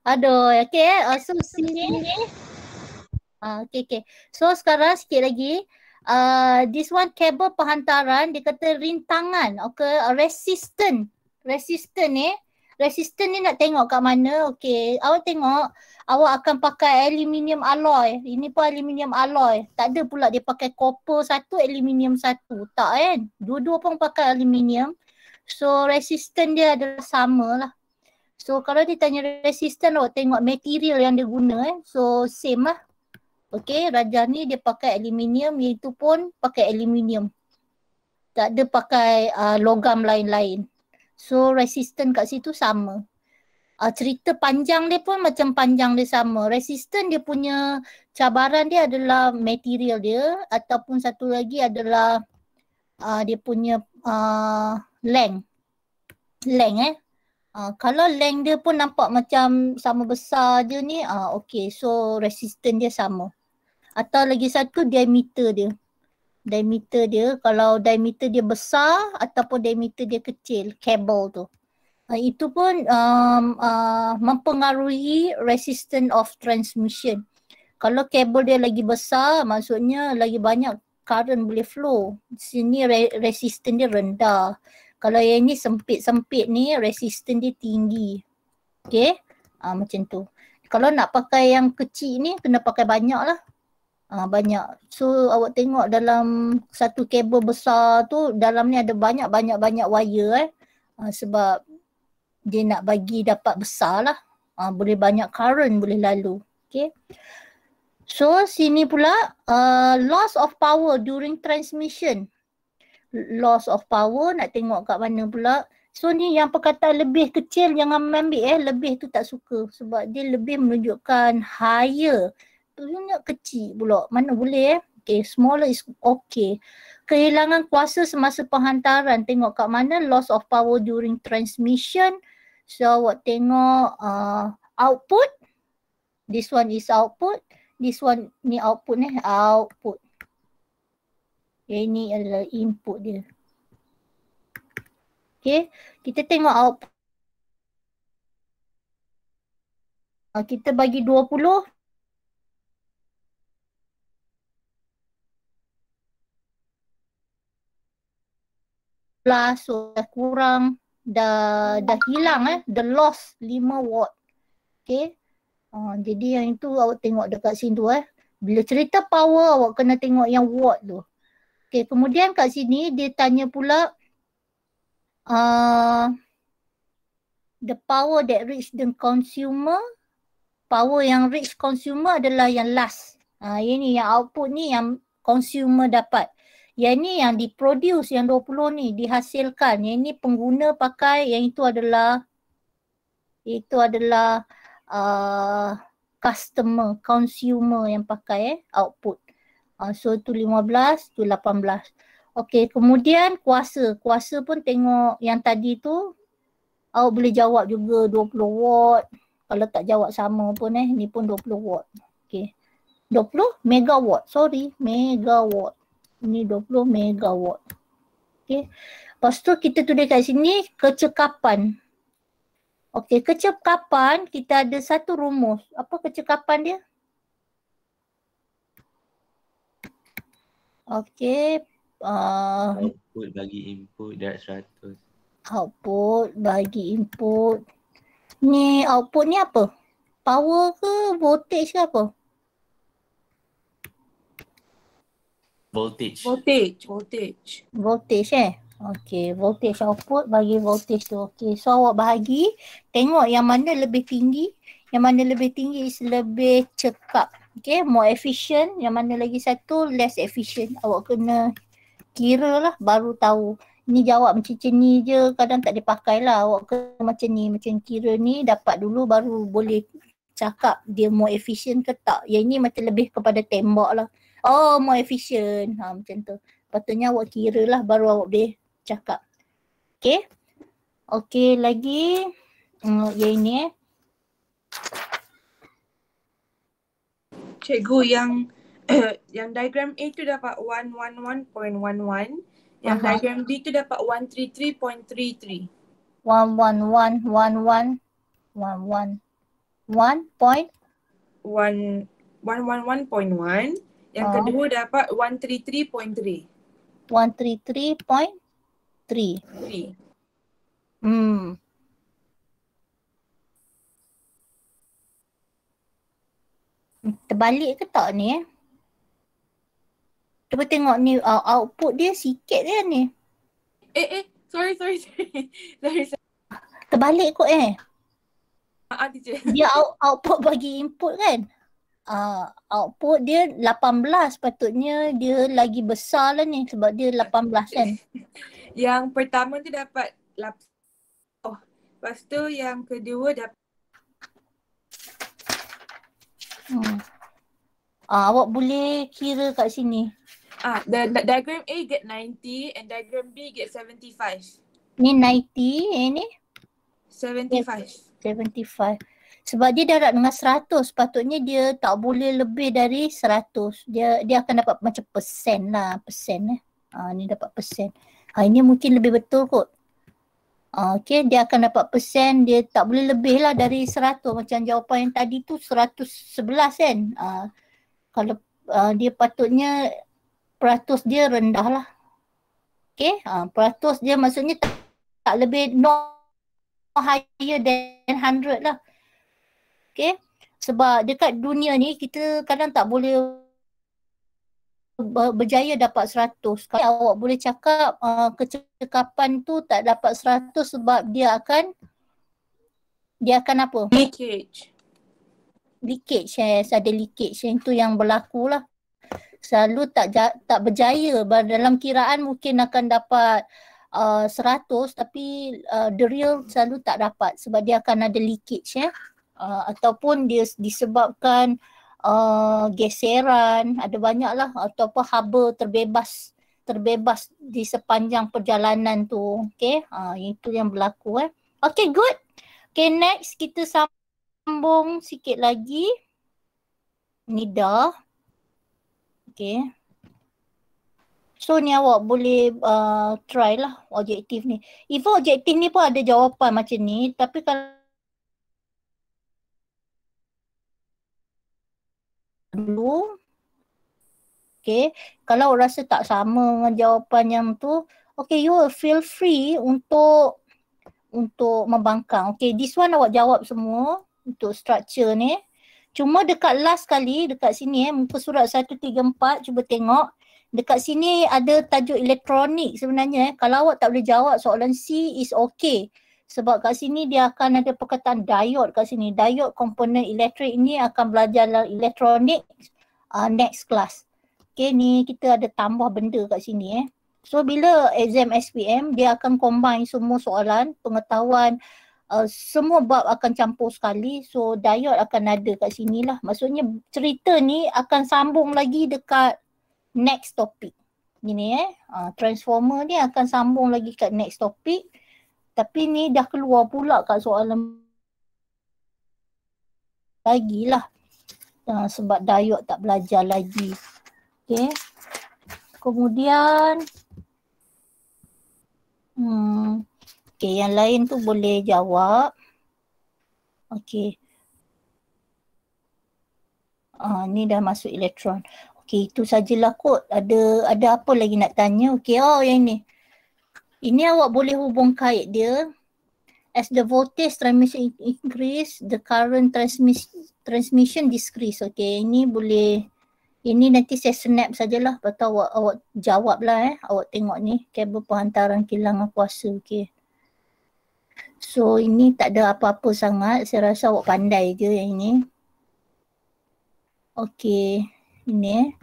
Aduh, okay. So, sini. Okay. So, sekarang sikit lagi. This one kabel penghantaran, dia kata rintangan. Okay, resistant ni. Resistant ni nak tengok kat mana. Okay, awak tengok. Awak akan pakai aluminium alloy. Ini pun aluminium alloy. Tak ada pula dia pakai copper satu, aluminium satu. Tak kan? Dua-dua pun pakai aluminium. So, resistant dia adalah sama lah. So, kalau dia tanya resistant, awak tengok material yang dia guna. So, same lah. Okay, Rajah ni dia pakai aluminium, iaitu pun pakai aluminium. Tak ada pakai logam lain-lain. So, resistant kat situ sama. Cerita panjang dia pun macam panjang dia sama. Resistant dia punya cabaran dia adalah material dia, ataupun satu lagi adalah dia punya length. Kalau length dia pun nampak macam sama besar je ni, okay, so resistant dia sama. Atau lagi satu diameter dia. Diameter dia, kalau diameter dia besar ataupun diameter dia kecil, kabel tu. Itu pun mempengaruhi resistance of transmission. Kalau kabel dia lagi besar, maksudnya lagi banyak current boleh flow. Sini resistance dia rendah. Kalau yang ni sempit-sempit ni, resistance dia tinggi. Okay, macam tu. Kalau nak pakai yang kecil ni, kena pakai banyak lah. Banyak. So awak tengok dalam satu kabel besar tu, dalam ni ada banyak wire sebab dia nak bagi dapat besar lah. Boleh banyak current boleh lalu. Okay. So sini pula loss of power during transmission. Loss of power nak tengok kat mana pula. So ni yang perkataan lebih kecil jangan ambil lebih tu tak suka sebab dia lebih menunjukkan higher. Tu nak kecil pula. Mana boleh Okay, smaller is okay. Kehilangan kuasa semasa penghantaran. Tengok kat mana loss of power during transmission. So awak tengok output. This one is output. This one ni output output. Ini adalah input dia. Okay, kita tengok output. Kita bagi 20. So dah kurang, dah hilang the loss 5 watt. Okay. Jadi yang itu awak tengok dekat sini tu Bila cerita power awak kena tengok yang watt tu. Okay, kemudian kat sini dia tanya pula the power that reach the consumer. Power yang reach consumer adalah yang last. Ini yang output ni yang consumer dapat. Yang ni yang diproduce, yang 20 ni dihasilkan. Yang ni pengguna pakai, yang itu adalah customer, consumer yang pakai output. So tu 15, tu 18. Okey, kemudian kuasa. Kuasa pun tengok yang tadi tu awak boleh jawab juga 20 watt. Kalau tak jawab sama pun ni pun 20 watt. Okey. 20 megawatt. Sorry, megawatt. Ini 20 megawatt. Okey. Lepas tu kita tulis kat sini kecekapan. Okey, kecekapan kita ada satu rumus. Apa kecekapan dia? Okey. Output bagi input darab 100. Output bagi input. Ni output ni apa? Power ke voltage ke apa? Voltage. Voltage Okey, voltage output bagi voltage tu. Okey, so awak bahagi. Tengok yang mana lebih tinggi. Yang mana lebih tinggi is lebih cekap. Okey, more efficient. Yang mana lagi satu less efficient. Awak kena kira lah baru tahu. Ni jawab macam ni je, kadang tak dipakai lah. Awak kena macam ni, macam kira ni dapat dulu baru boleh cakap dia more efficient ke tak. Yang ni macam lebih kepada tembak lah. Oh, more efficient. Macam tu. Patutnya awak kira lah baru awak boleh cakap. Okay. Okay, lagi. Yang ini Cikgu yang diagram A tu dapat 111.11. Yang diagram B tu dapat 133.33. 111.11. 111.1. Yang kedua dapat 133.3. 133.3. Terbalik ke tak ni Cuba tengok ni output dia sikit je ni. Sorry. Terbalik kot Teacher. Dia output bagi input kan. Output dia 18, patutnya dia lagi besar lah ni sebab dia 18 kan. Yang pertama tu dapat 8. Lepas tu yang kedua dapat Awak boleh kira kat sini. The diagram A get 90 and diagram B get 75. Ni 90, ni 75. 75. Sebab dia darab dengan 100, patutnya dia tak boleh lebih dari 100. Dia akan dapat macam persen lah, ni dapat persen. Ini mungkin lebih betul kot. Okay, dia akan dapat persen, dia tak boleh lebih lah dari 100. Macam jawapan yang tadi tu 111 kan. Kalau dia patutnya peratus dia rendah lah. Okay, peratus dia maksudnya tak lebih, no higher than 100 lah. Okay, sebab dekat dunia ni kita kadang tak boleh berjaya dapat 100. Kalau awak boleh cakap kecekapan tu tak dapat 100 sebab dia akan apa? Leakage. Ada leakage. Yang tu yang berlaku lah. Selalu tak berjaya. Dalam kiraan mungkin akan dapat 100 tapi the real selalu tak dapat sebab dia akan ada leakage ataupun dia disebabkan geseran, ada banyak lah, ataupun haba terbebas di sepanjang perjalanan tu. Okay, itu yang berlaku Okay, good. Okay, next kita sambung sikit lagi. Ni dah. Okay. So ni awak boleh try lah objektif ni. Even objektif ni pun ada jawapan macam ni. Tapi kalau dulu, okay, kalau rasa tak sama dengan jawapan yang tu, okay, you feel free untuk membangkang. Okay, this one awak jawab semua untuk structure ni. Cuma dekat last kali, dekat sini muka surat 134, cuba tengok. Dekat sini ada tajuk elektronik sebenarnya. Kalau awak tak boleh jawab soalan C is okay. Sebab kat sini dia akan ada perkataan diode kat sini. Diode komponen elektrik ini akan belajar elektronik next class. Okay, ni kita ada tambah benda kat sini So bila exam SPM, dia akan combine semua soalan, pengetahuan, semua bab akan campur sekali. So diode akan ada kat sini lah. Maksudnya cerita ni akan sambung lagi dekat next topic. Gini transformer ni akan sambung lagi kat next topic. Tapi ni dah keluar pula kat soalan lagi lah. Sebab diode tak belajar lagi. Okay. Kemudian okay, yang lain tu boleh jawab. Okay. Ni dah masuk elektron. Okay, itu sajalah kot. Ada apa lagi nak tanya? Okay, yang ni. Ini awak boleh hubung kait dia. As the voltage transmission increase, the current transmission decrease. Okay, ini boleh. Ini nanti saya snap sajalah. Lepas tu awak jawab lah Awak tengok ni. Kabel penghantaran kilangan kuasa. Okay. So ini tak ada apa-apa sangat. Saya rasa awak pandai je yang ini. Okay. Ini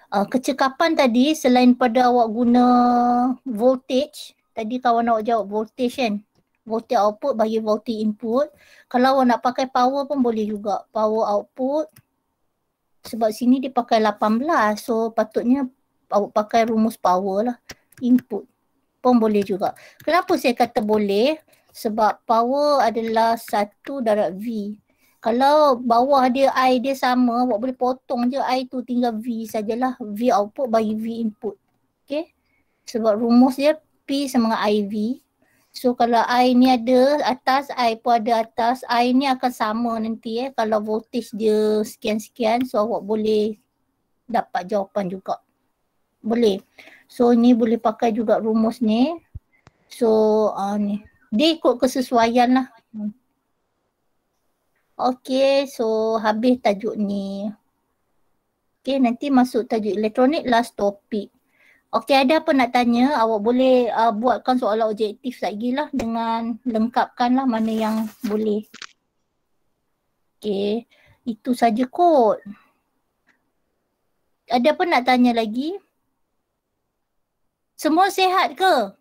kecekapan tadi selain pada awak guna voltage. Tadi kawan awak jawab voltage kan. Voltage output bagi voltage input. Kalau awak nak pakai power pun boleh juga. Power output. Sebab sini dia pakai 18. So patutnya awak pakai rumus power lah. Input pun boleh juga. Kenapa saya kata boleh? Sebab power adalah 1 darab V. Kalau bawah dia I dia sama, awak boleh potong je I tu, tinggal V sajalah. V output bagi V input. Okay. Sebab rumus dia P sama dengan IV. So kalau I ni ada atas, I pun ada atas, I ni akan sama nanti kalau voltage dia sekian-sekian, so awak boleh dapat jawapan juga. Boleh. So ni boleh pakai juga rumus ni. So ni. Dia ikut kesesuaian lah. Okay, so habis tajuk ni. Okay, nanti masuk tajuk elektronik, last topic. Okay, ada apa nak tanya? Awak boleh buatkan soalan objektif lagi lah dengan lengkapkan lah mana yang boleh. Okay, itu saja kot. Ada apa nak tanya lagi? Semua sihat ke?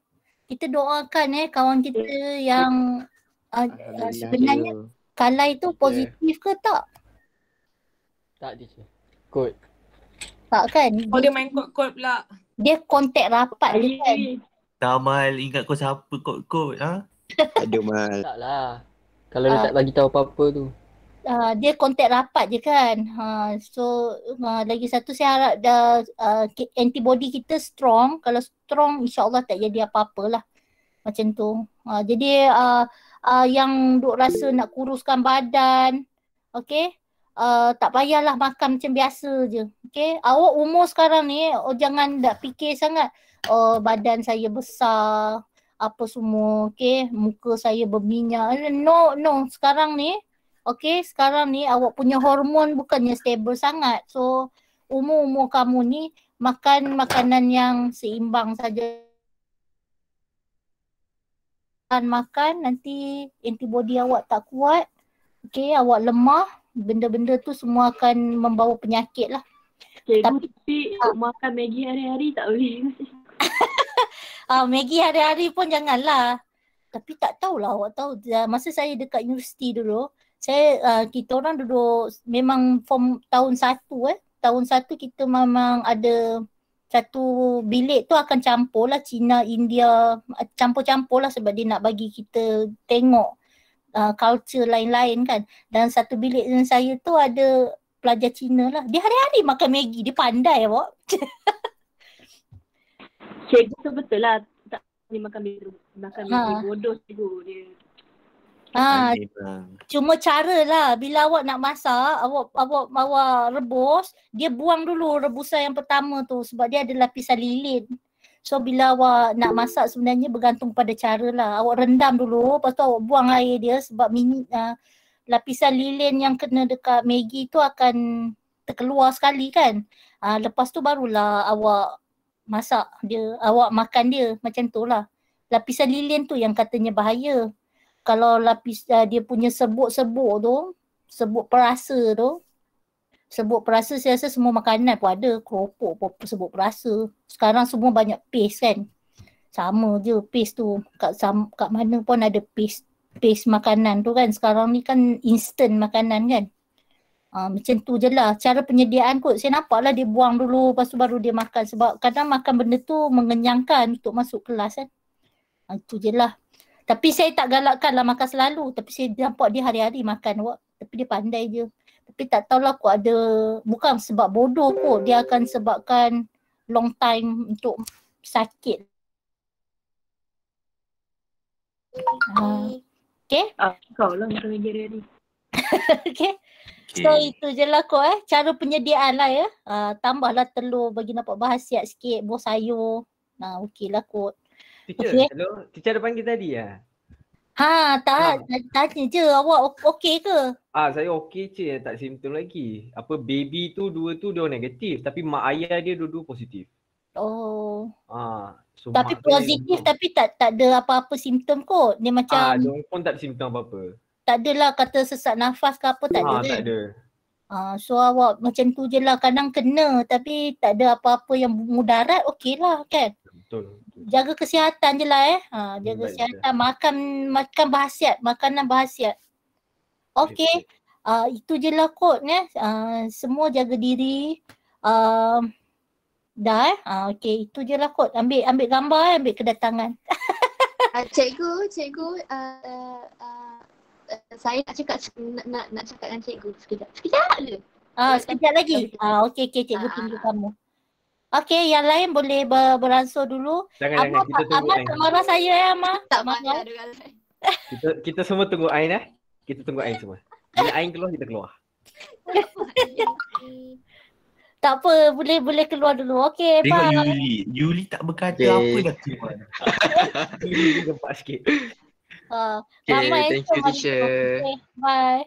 Kita doakan kawan kita yang sebenarnya Kalai tu positif ke tak? Tak je. Kod. Tak kan? Oh dia main kod-kod pula. Dia kontak rapat je kan? Tak Mal, ingat kau siapa kod-kod Ada Mal. Tak lah. Kalau dia tak bagi tahu apa-apa tu. Dia kontak rapat je kan. So lagi satu saya harap antibody kita strong. Kalau strong insyaAllah tak jadi apa-apa lah. Macam tu. Jadi yang duk rasa nak kuruskan badan. Okay. Tak payahlah makan macam biasa je. Okay. Awak umur sekarang ni jangan tak fikir sangat. Badan saya besar. Apa semua. Okay. Muka saya berminyak. No. Sekarang ni. Okay. Sekarang ni awak punya hormon bukannya stable sangat. So umur-umur kamu ni makan makanan yang seimbang saja. Makan nanti antibody awak tak kuat. Okay. Awak lemah. Benda-benda tu semua akan membawa penyakit lah. Tapi makan Maggi hari-hari tak boleh. Maggi hari-hari pun janganlah. Tapi tak tahulah awak tahu. Masa saya dekat universiti dulu, kita orang duduk memang form tahun 1 Tahun 1 kita memang ada satu bilik tu akan campur lah Cina, India, campur-campur lah sebab dia nak bagi kita tengok culture lain-lain kan. Dan satu bilik dengan saya tu ada pelajar Cina lah. Dia hari-hari makan Maggi. Dia pandai awak. Cikgu tu betul lah. Tak boleh makan Maggi bodoh cikgu dia. Cuma cara lah bila awak nak masak, awak rebus, dia buang dulu rebusan yang pertama tu sebab dia ada lapisan lilin. So bila awak nak masak sebenarnya bergantung pada cara lah. Awak rendam dulu, lepas tu awak buang air dia sebab lapisan lilin yang kena dekat Maggi tu akan terkeluar sekali kan. Lepas tu barulah awak masak dia, awak makan dia macam tu lah. Lapisan lilin tu yang katanya bahaya. Kalau lapis dia punya serbuk-serbuk tu, serbuk perasa tu, serbuk perasa saya rasa semua makanan pun ada, keropok pun serbuk perasa. Sekarang semua banyak paste kan. Sama je paste tu, kat mana pun ada paste makanan tu kan. Sekarang ni kan instant makanan kan. Macam tu je lah cara penyediaan kot. Saya nampak lah dia buang dulu lepas tu baru dia makan. Sebab kadang makan benda tu mengenyangkan untuk masuk kelas kan. Itu je lah. Tapi saya tak galakkan lah makan selalu. Tapi saya nampak dia hari-hari makan awak. Tapi dia pandai je. Tapi tak tahulah kot ada, bukan sebab bodoh kot. Dia akan sebabkan long time untuk sakit. Okay. Kau lah makan Maggi hari-hari. Okay. So itu je lah kot cara penyediaan lah ya. Tambahlah telur bagi nampak berhasiat sikit, buah sayur. Okey lah kot. Teacher, hello. Teacher ada panggil tadi ya? Tak. Tanya je awak okey ke? Saya okey je, tak simptom lagi. Apa baby tu dua tu dia negatif tapi mak ayah dia dua-dua positif. Oh. So tapi positif tapi tak ada apa-apa simptom kot. Dia macam dia pun tak ada simptom apa-apa. Tak adalah kata sesak nafas ke apa tak ada kan? Tak ada. So awak macam tu je lah, kadang kena tapi tak ada apa-apa yang mudarat, okey lah kan? Betul. Jaga kesihatan je lah jaga kesihatan, makan berhasiat, makanan berhasiat. Okey, itu je lah kot semua jaga diri. Dah okey, itu je lah kot. Ambil gambar ambil kedatangan. Cikgu, saya nak cakap nak cakap dengan cikgu sekejap je. Sekejap lagi. Okey cikgu tunggu kamu. Okey, yang lain boleh beransur dulu. Jangan kita tunggu Amal tak marah saya Amal. Tak marah dengan saya. Kita semua tunggu Ain Kita tunggu Ain semua. Bila Ain keluar kita keluar. Tak apa, boleh keluar dulu. Okey, bye. Tengok Yuli tak berkata apa dah keluar. Yuli gempak sikit. Thank you teacher. Bye.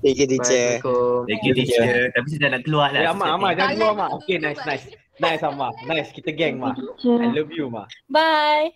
Thank you teacher. Thank you teacher. Tapi saya dah nak keluar lah. Amal jangan keluar Amal. Okay, nice. Nice Amal. Nice, kita geng Amal. I love you Amal. Bye.